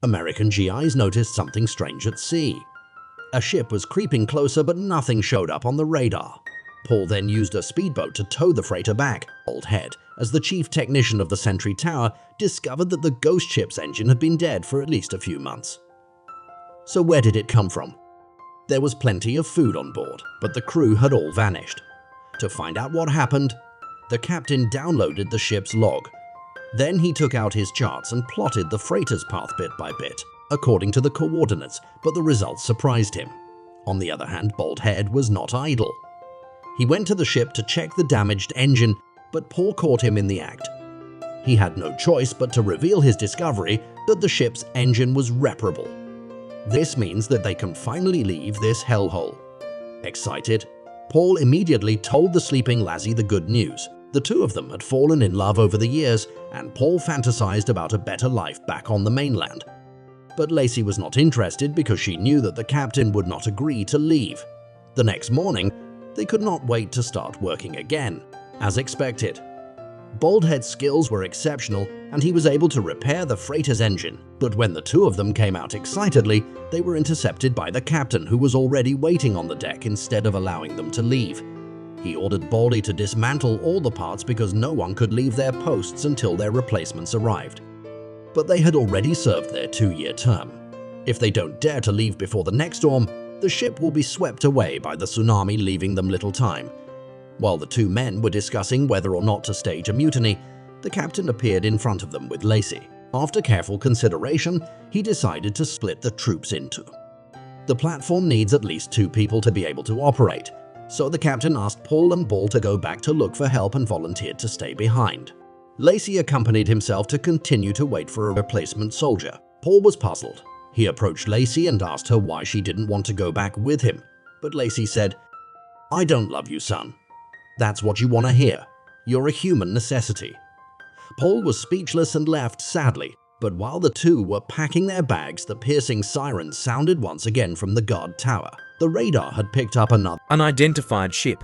American GIs noticed something strange at sea. A ship was creeping closer, but nothing showed up on the radar. Paul then used a speedboat to tow the freighter back. Bald Head, as the chief technician of the Sentry Tower, discovered that the ghost ship's engine had been dead for at least a few months. So where did it come from? There was plenty of food on board, but the crew had all vanished. To find out what happened, the captain downloaded the ship's log. Then he took out his charts and plotted the freighter's path bit by bit, according to the coordinates, but the results surprised him. On the other hand, Bald Head was not idle. He went to the ship to check the damaged engine, but Paul caught him in the act. He had no choice but to reveal his discovery that the ship's engine was reparable. This means that they can finally leave this hellhole. Excited, Paul immediately told the sleeping lassie the good news. The two of them had fallen in love over the years, and Paul fantasized about a better life back on the mainland. But Lacey was not interested because she knew that the captain would not agree to leave. The next morning, they could not wait to start working again. As expected, Baldhead's skills were exceptional and he was able to repair the freighter's engine. But when the two of them came out excitedly, they were intercepted by the captain, who was already waiting on the deck instead of allowing them to leave. He ordered Baldy to dismantle all the parts because no one could leave their posts until their replacements arrived. But they had already served their 2-year term. If they don't dare to leave before the next storm, the ship will be swept away by the tsunami, leaving them little time. While the two men were discussing whether or not to stage a mutiny, the captain appeared in front of them with Lacey. After careful consideration, he decided to split the troops into. The platform needs at least 2 people to be able to operate, so the captain asked Paul and Ball to go back to look for help and volunteered to stay behind. Lacey accompanied himself to continue to wait for a replacement soldier. Paul was puzzled. He approached Lacey and asked her why she didn't want to go back with him, but Lacey said, "I don't love you, son. That's what you want to hear. You're a human necessity." Paul was speechless and left sadly, but while the two were packing their bags, the piercing sirens sounded once again from the guard tower. The radar had picked up another unidentified ship